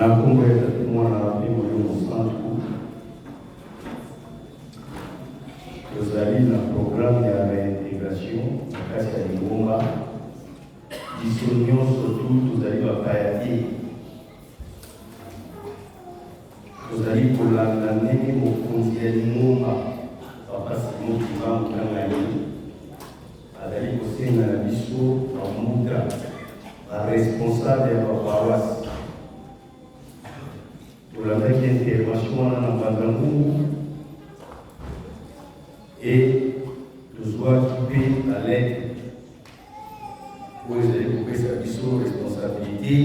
nakumbuka mwana mimi msantu tozali na programme ya réintégration kati ya Lingomba biso nyonso tu tozali bapaya te tozali kolanda ndenge mokonzi ya Lingomba papa Simon Kibangu Kangani azali kosenga na biso bamuta baresponsable ya baparoise tolandaki intervention wana na Bangangungu et tozwaki mpe na lettre oyo ezali kopesa biso responsabilité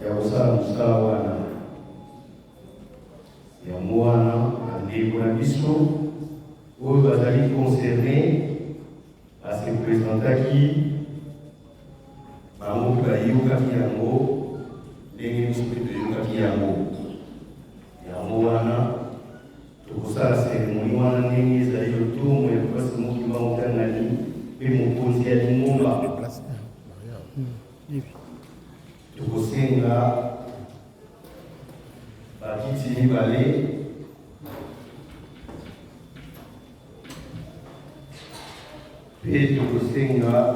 ya kosala mosala wana yango wana bandeko na biso oyo bazali concerné ase présentaki bango mpe bayokaki yango ndenge biso mpe toyokaki yango wana tokosala seremoni wana ndenge ezali lotomo ya kopasi mokima mokangani mpe mokonzi ya Lingomba tokosenga bakiti mibale mpe tokosenga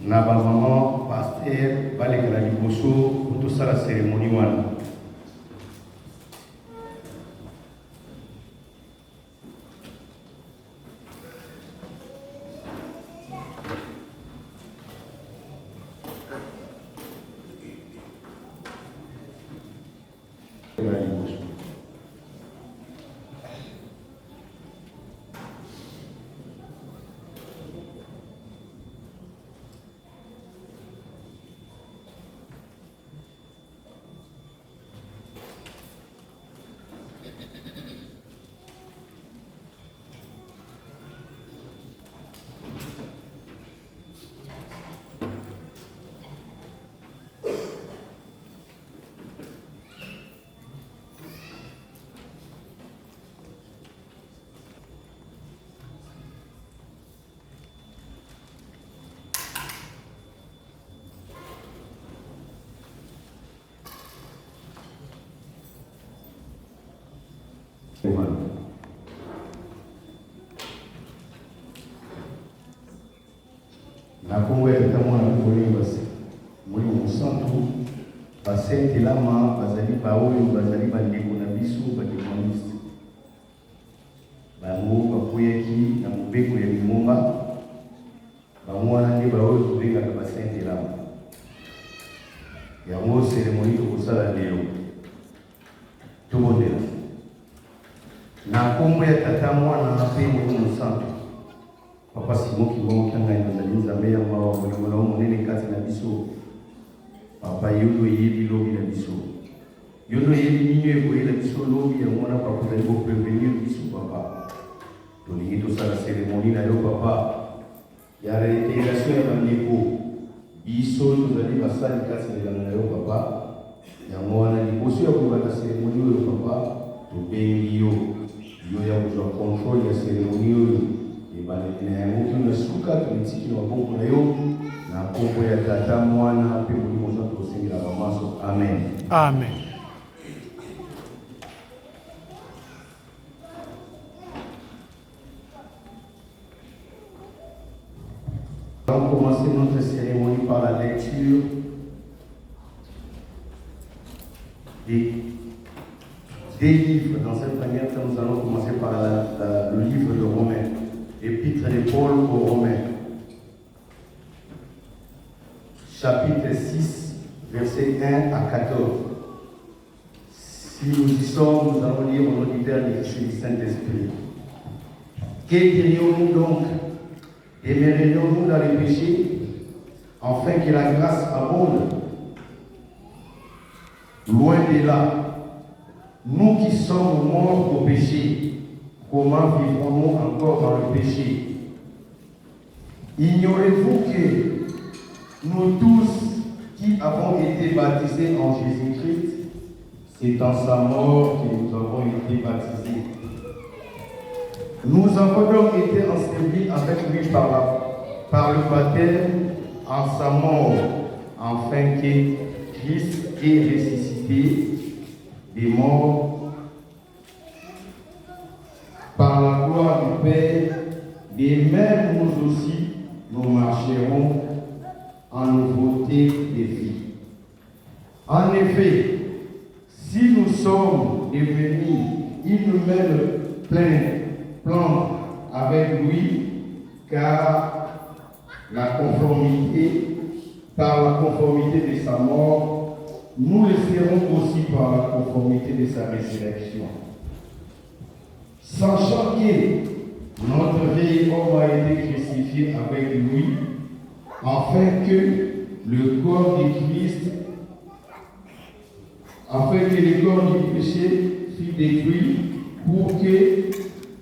na bamama paster balekala liboso po tosala seremoni wana nakongo ya tamona kolimba molimo mosantu basente lama bazali baoyo bazali bandeko na biso bademoniste bango bakweyaki na mobeko ya Lingomba bango wana nde baoyo tobengaka basente lama yango seremoni tokosala lelo tobondela na kombo ya tata mwana mpe molimo mosantu papa Simon Kibangu Kangani azali nzambe ya mawa molimo na monene kati na biso papa yodo yebi lobi na biso yodo yebi nini ekoyela biso lobi ya mwana papa ozali koprevenir biso papa tolingi tosala seremoni na yo papa ya réintégration ya bandeko biso tozali basali kati na elanga na yo papa yango wana liboso ya kobanda seremoni oyo papa tobengi yo ya kozwa contrôle ya seremoni oyo ebalekena yango kino na suka tolitiki na maboko na yo na kombo ya tata mwana mpe molimo mosantu tosengela bamaso amen amen. On va commencer notre cérémonie par la lecture des livres. Dans cette manière, nous allons commencer par le livre de Romains, l'épître de Paul aux Romains, chapitre 6, versets 1 à 14. Si nous y sommes, nous allons lire au nom du Père, du Fils et du Saint-Esprit. Que dirions-nous donc? Demeurerions-nous dans les péchés, afin que la grâce abonde? Loin de là. Nous qui sommes morts au péché, comment vivrons-nous encore dans le péché? Ignorez-vous que nous tous qui avons été baptisés en Jésus-Christ, c'est en sa mort que nous avons été baptisés. Nous avons donc été ensevelis avec lui par le baptême en sa mort, afin que Christ ait ressuscité des morts par la gloire du Père, et même nous aussi, nous marcherons en nouveauté de vie. En effet, si nous sommes devenus inhumains pleins avec lui, car par la conformité de sa mort, nous le serons aussi par la conformité de sa résurrection. Sachant que notre vieil homme a été crucifié avec lui, afin que le corps du péché fût détruit, pour que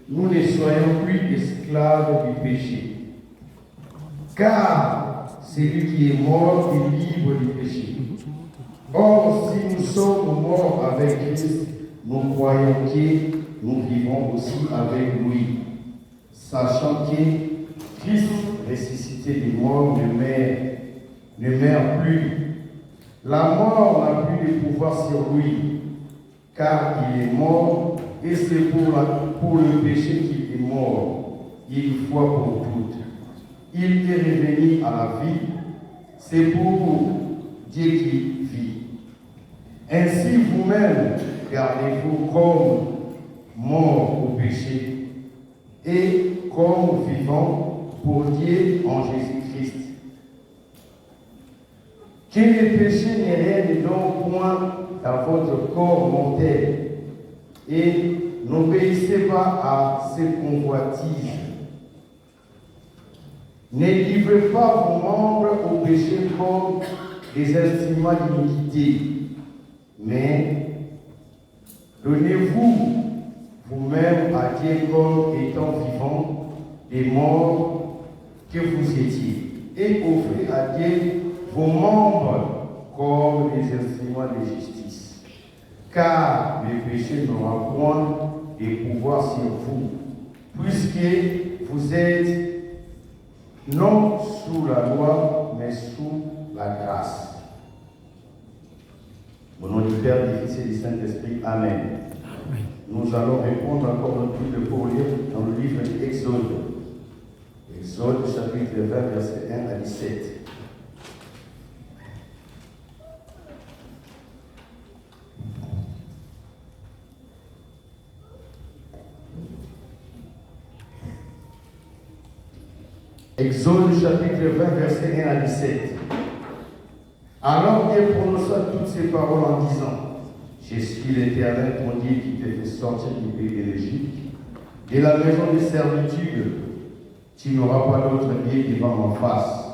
nous ne soyons plus esclaves du péché. Car celui qui est mort est libre du péché. Or, si nous sommes morts avec Christ, nous croyons que nous vivons aussi avec lui, sachant que Christ, ressuscité des morts, ne meurt plus. La mort n'a plus de pouvoir sur lui, car il est mort, et c'est pour le péché qu'il est mort, une fois pour toutes. Il est revenu à la vie, c'est pour Dieu qui vit. Ainsi vous-même, gardez-vous comme morts au péché et comme vivants pour Dieu en Jésus-Christ. Que le péché ne règne donc point dans votre corps mortel, et n'obéissez pas à ses convoitises. Ne livrez pas vos membres au péché comme des instruments d'iniquité, mais donnez-vous vous-même à Dieu comme étant vivants des morts que vous étiez, et offrez à Dieu vos membres comme des instruments de justice. Car le péché n'aura point de pouvoir sur vous, puisque vous êtes non sous la loi, mais sous la grâce. Au nom du Père, du Fils et du Saint-Esprit, Amen. Nous allons répondre encore un peu pour lire dans le livre d'Exode. Exode, chapitre 20, versets 1 à 17. Exode chapitre 20, verset 1 à 17. Alors Dieu prononça toutes ces paroles en disant: Je suis l'Éternel ton Dieu qui t'a fait sortir du pays de l'Égypte, de la maison de servitude. Tu n'auras pas d'autre Dieu devant ma face.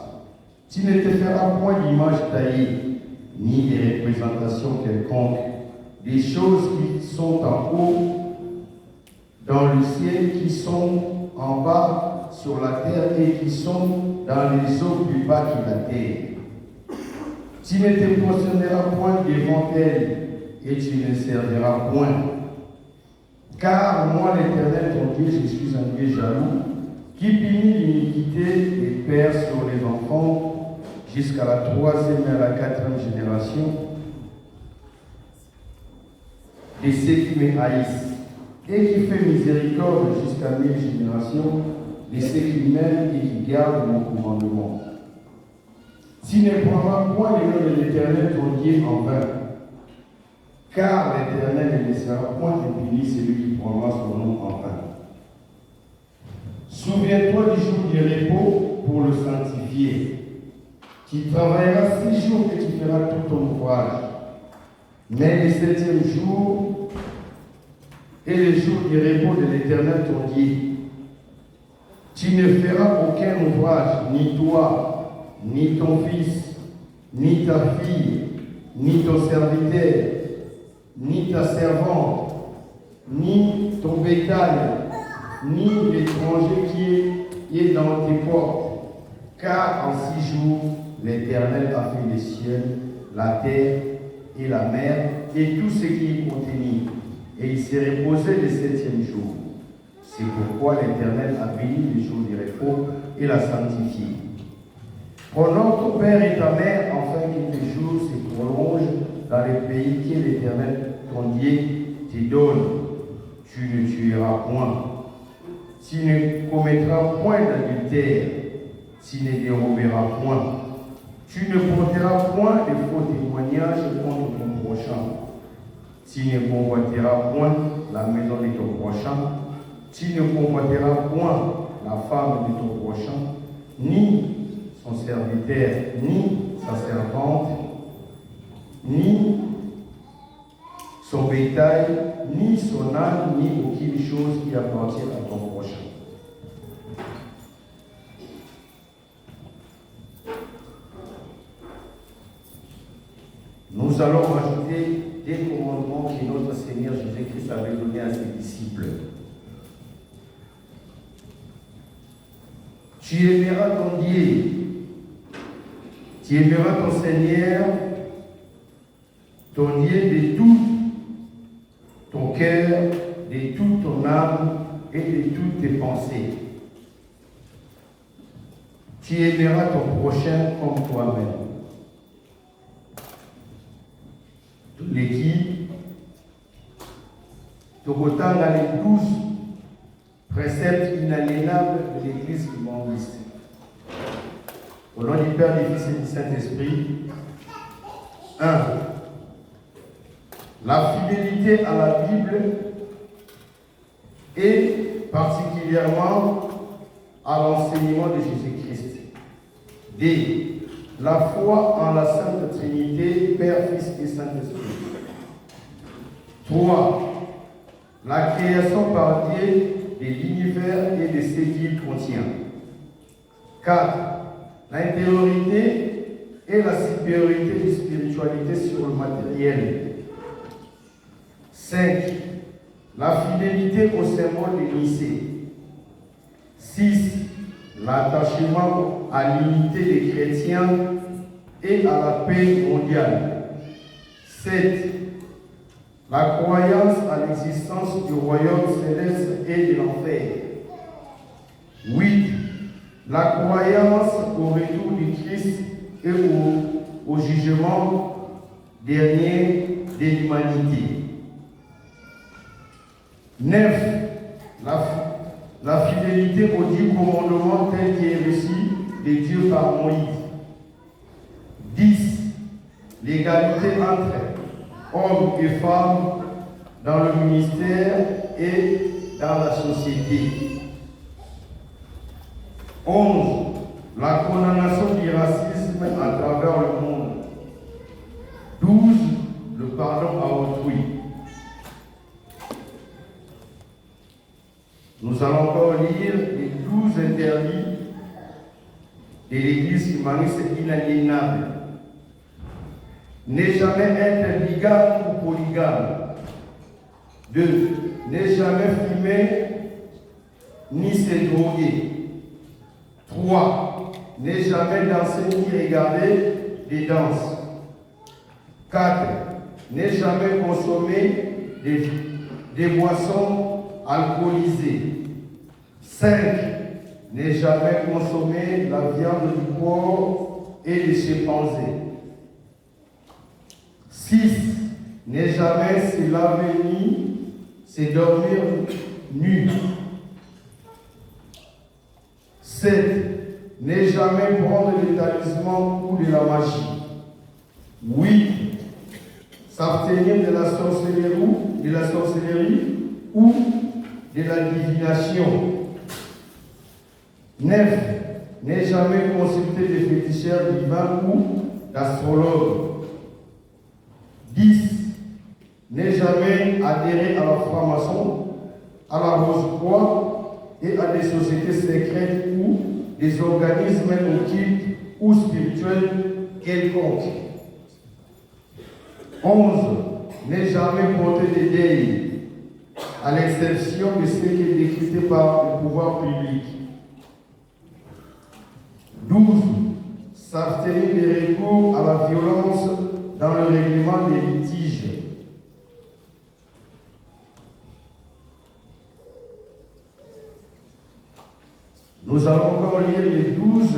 Tu ne te feras point d'image taillée, ni de représentation quelconque, des choses qui sont en haut dans le ciel, qui sont en bas sur la terre et qui sont dans les eaux plus bas que la terre. Tu ne te prosterneras point devant elle et tu ne serviras point. Car moi, l'Éternel, ton Dieu, je suis un Dieu jaloux, qui punit l'iniquité des pères sur les enfants jusqu'à la 3e et à la 4e génération de ceux qui me haïssent, et qui fait miséricorde jusqu'à 1000 générations de ceux qui m'aiment et qui gardent mon commandement. Tu ne prendras point le nom de l'Éternel ton Dieu en vain, car l'Éternel ne laissera point impuni celui qui prendra son nom en vain. Souviens-toi du jour du repos pour le sanctifier. Tu travailleras 6 jours que tu feras tout ton ouvrage. Mais le 7e jour est le jour du repos de l'Éternel ton Dieu. Tu ne feras aucun ouvrage, ni toi, ni ton fils, ni ta fille, ni ton serviteur, ni ta servante, ni ton bétail, ni l'étranger qui est dans tes portes. Car en 6 jours, l'Éternel a fait les cieux, la terre et la mer, et tout ce qui est contenu. Et il s'est reposé le 7e jour. C'est pourquoi l'Éternel a béni le jour du repos et l'a sanctifié. Honore ton père et ta mère, afin que tes jours se prolongent dans le pays que l'Éternel, ton Dieu, te donne. Tu ne tueras point. Tu ne commettras point d'adultère. Tu ne déroberas point. Tu ne porteras point de faux témoignages contre ton prochain. Tu ne convoiteras point la maison de ton prochain. Tu ne convoiteras point la femme de ton prochain, ni son serviteur, ni sa servante, ni son bétail, ni son âne, ni aucune chose qui appartient à ton prochain. Nous allons rajouter des commandements que notre Seigneur Jésus-Christ avait donnés à ses disciples. Tu aimeras ton Dieu, tu aimeras ton Seigneur, ton Dieu de tout ton cœur, de toute ton âme et de toutes tes pensées. Tu aimeras ton prochain comme toi-même. L'équipe, tu retiens les 12 préceptes inaliénables de l'Église humaniste. Au nom du Père, du Fils et du Saint-Esprit. 1. La fidélité à la Bible et particulièrement à l'enseignement de Jésus-Christ. 2. La foi en la Sainte Trinité, Père, Fils et Saint-Esprit. 3. La création par Dieu de l'univers et de ce qu'il contient. 4. L'intériorité et la supériorité de spiritualité sur le matériel. 5. La fidélité au symbole de Nicée. 6. L'attachement à l'unité des chrétiens et à la paix mondiale. 7. La croyance à l'existence du royaume céleste et de l'enfer. 8. La croyance au retour du Christ et au jugement dernier de l'humanité. 9. La fidélité aux 10 commandements tels qu'il est reçu de Dieu par Moïse. 10. L'égalité entre hommes et femmes dans le ministère et dans la société. 11. La condamnation du racisme à travers le monde. 12. Le pardon à autrui. Nous allons encore lire les 12 interdits de l'Église humaniste inaliénable. Ne jamais être bigame ou polygame. 2. Ne jamais fumer ni se droguer. 3. Ne jamais danser ni regarder des danses. 4. Ne jamais consommer des boissons alcoolisées. 5. Ne jamais consommer la viande du porc et des chimpanzés. 6. Ne jamais se laver ni se dormir nu. 7. Ne jamais prendre des talismans ou de la magie. 8. S'abstenir de la sorcellerie ou de la divination. 9. Ne jamais consulter des féticheurs divins ou d'astrologues. 10. Ne jamais adhérer à la franc-maçon, à la Rose-Croix et à des sociétés secrètes ou des organismes occultes ou spirituels quelconques. 11. Ne jamais porter des deuils, à l'exception de ce qui est décrété par le pouvoir public. 12. S'abstenir des recours à la violence dans le règlement des litiges. 12. Nous allons encore lire les 12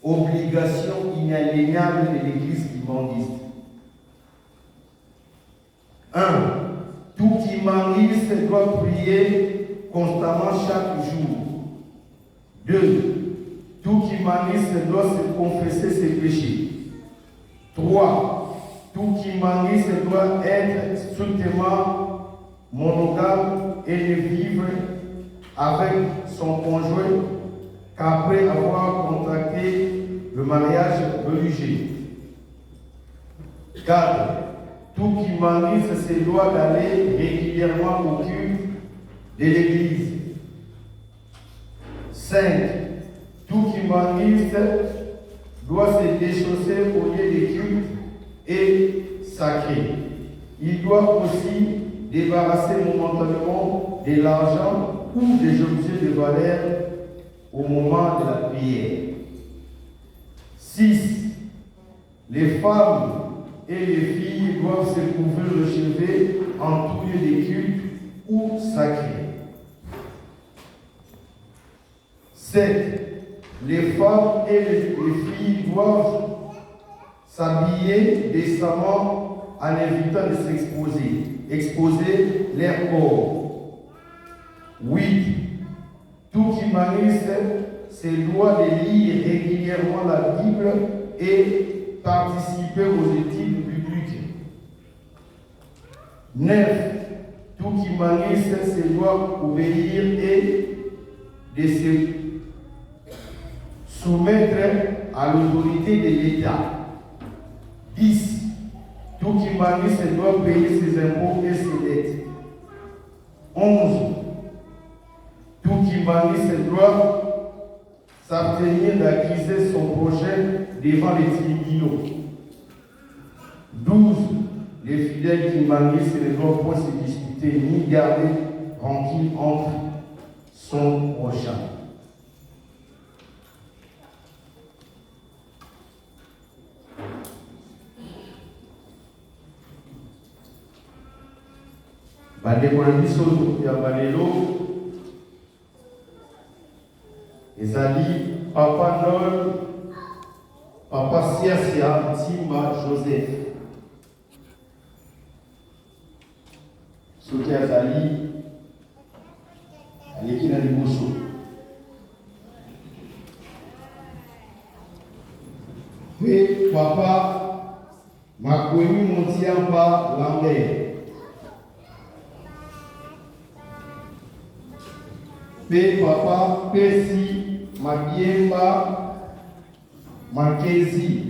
obligation inaliénable de l'Église kimangiste. 1. Tout kimangiste doit prier constamment chaque jour. 2. Tout kimangiste doit se confesser ses péchés. 3. Tout kimangiste doit être strictement monogame et ne vivre avec son conjoint qu'après avoir contracté le mariage religieux. 4. Tout kimangiste se doit d'aller régulièrement au culte de l'Église. 5. Tout kimangiste doit se déchausser au lieu des cultes et sacrés. Il doit aussi débarrasser momentanément de l'argent ou des objets de valeur au moment de la prière. 6. Les femmes et les filles doivent se couvrir le chevet en tout lieu de culte ou sacré. 7. Les femmes et les filles doivent s'habiller décemment en évitant de exposer leur corps. 8. Tout kimangiste se doit de lire régulièrement la Bible et participer aux études bibliques. 9. Tout kimangiste se doit obéir et de se soumettre à l'autorité de l'État. 10. Tout kimangiste doit payer ses impôts et ses dettes. 11. Tout kimangiste doit s'abstenir d'accuser son prochain devant les tribunaux. 12. Les fidèles kimanglistes ne doivent pas se disputer ni garder rancune entre son prochain. Bandeko na biso ya balelo ezali Papa Noël, Papa Siasia Timba Joseph. Soki azali aleki na liboso. Pe Papa Makwemi Motiamba Lambert. Pe Papa Pesi Magiemba Makezi.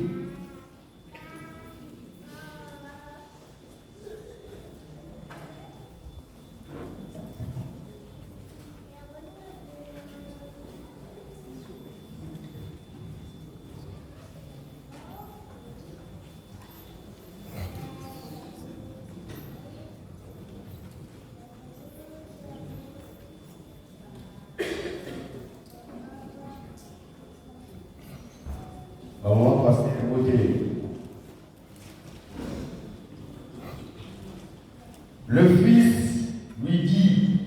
Le fils lui dit: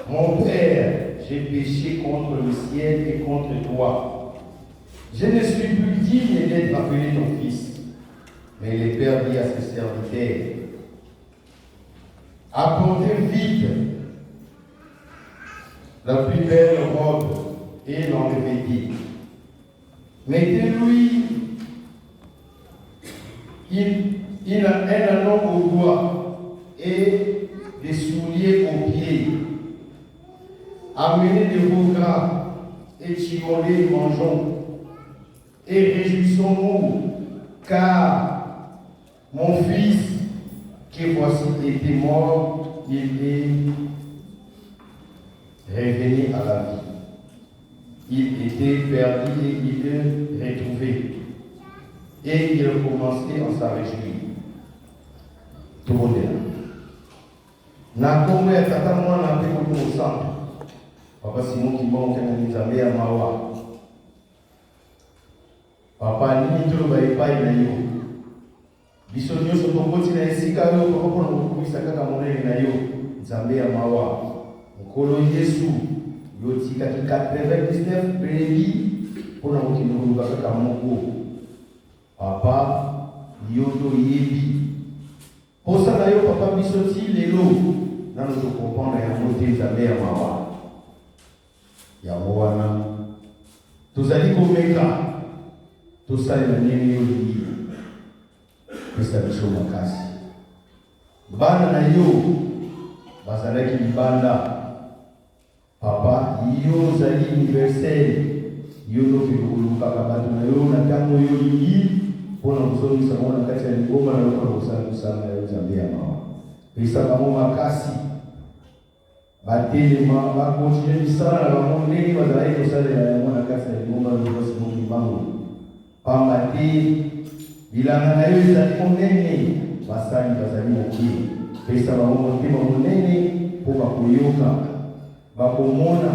Mon père, j'ai péché contre le ciel et contre toi. Je ne suis plus digne d'être appelé ton fils. Mais le père dit à ses serviteurs: Apportez vite la plus belle robe et l'enlevez. Mettez-lui un anneau au doigt et des souliers aux pieds. Amenez de vos gras et chimolés, mangeons et réjouissons-nous, car mon fils, qui voici était mort, il est revenu à la vie. Il était perdu et il est retrouvé. Et il a commencé à s'en réjouir. Tout le monde est là. Na kombo ya tata mwana mpeko kumusamba. Papa Simon Kimbo kena nizambea mawa. Papa nini tolo baipai na yo. Biso nyoso tokoti na esika yo papa na kukumisa kaka monene na yo. Nzambea mawa. Nkolo Yesu yotika ki 99 brebis pona ukinuluka kaka Mungu papa yodo yebi posa na yo papa bisoti lelo nano to comprendre ya moté zabe ya mawa ya wana tozali komeka tosali na nini yo li pesa biso makasi bana na yo bazalaki libanda papa yo zali universel yo no kuluka kabatu na yo na tango yo lingi pona kusoni samona kati ya ngoma na kwa kusana sana yo zambia mawa pesa kama makasi batele ma ba continue sana na mama nini bazalaki kusala ya mwana kati ya ngoma na kwa sababu mangu pambati bilanga na yo zali konene basani bazali moki pesa ba mama tima monene po bakuyoka bakomona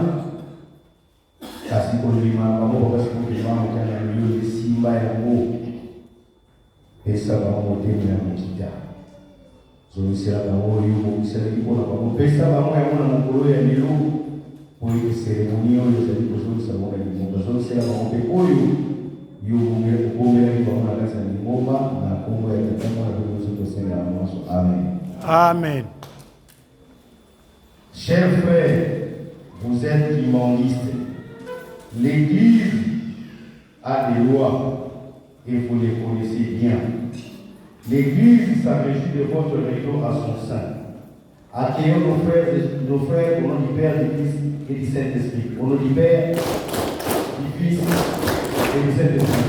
kasi kolima bango bakasikulima mokana milioni simba yango pesa bango tena ya mokita zonisela bango oyo bokisela mpona bango pesa bango yango na mokolo ya lelo po ete seremoni oyo ezali kozongisa bango na lingomba zonisela bango mpe oyo yo obomelaki bango na kati ya lingomba na kombo ya tatango na bilozo tosenga na mwaso amen. Amen. Chers frères, vous êtes immongistes. L'Église a des lois et vous les connaissez bien. L'Église s'enrichit de votre retour à son sein. Accueillons nos frères au nom du Père, du Fils et du Saint-Esprit. Au nom du Père, du Fils et du Saint-Esprit.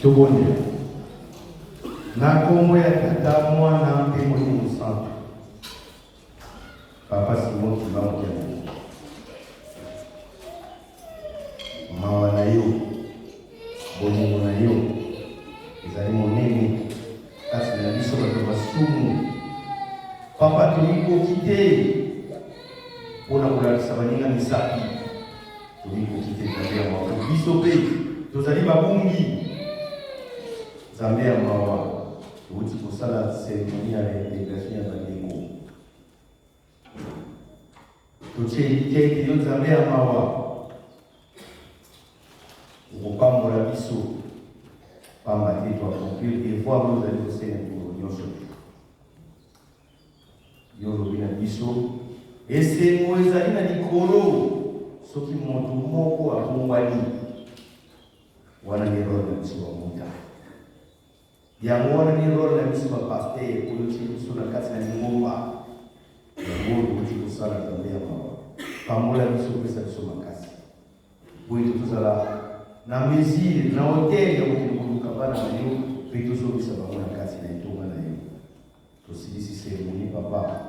Tubonye na kombo ya Tata Mwana mpe Molimo Santo Papa Simon Kibango mawa na yo bolingo na yo ezali monene kasi na biso bato basumu Papa tuliko kite pona kolalisa baninga misapi tuliko kite Zambia mawa biso pe tozali babungi Zambia mawa tuuti kosala seremoni ya reintegration ya bandeko totie yo Zambia mawa ukopambola biso pamba te twakomplir devoir oyo ozali kosala mikolo nyonso yo olobi na biso esengo ezali na likolo soki moto moko abongwani wana ni role na biso bamuta yango wana ni role na biso bapaster oyo tie biso na kati na lingomba yango oluti kosala Zambia mawa pambola biso kopesa biso makasi boye tozala na mesure na hotel ya kokoluka bana na yo mpe tozobisa bango na kati na etonga na yo tosilisi seremoni papa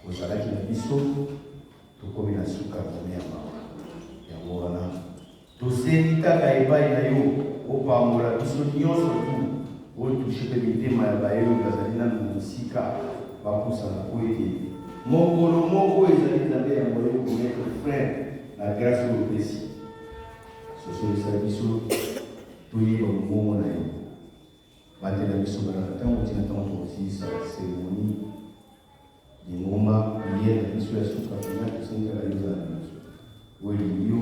ozalaki na biso tokomi na suka Zambia mawa yango wana tosengi kaka epai na yo opambola biso nyonso tu otushe mpe mitema ya bayebi bazali nanu mosika bapusana po ete mokolo moko ezali Nzambe yango yo komettre frère na grâce oyo opesi sosolisa biso toyeba momongo na yo batela biso bana ntango tina ntango tokosilisa seremoni lingomba priere na biso ya suka fina tosengaka yo ozala na biso oyelingi yo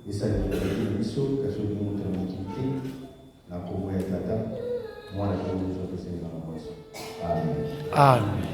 esalimolaki na biso kasi olingi moto ya mokili te na kombo ya tata mwana kongo tosenga na mwaso amen.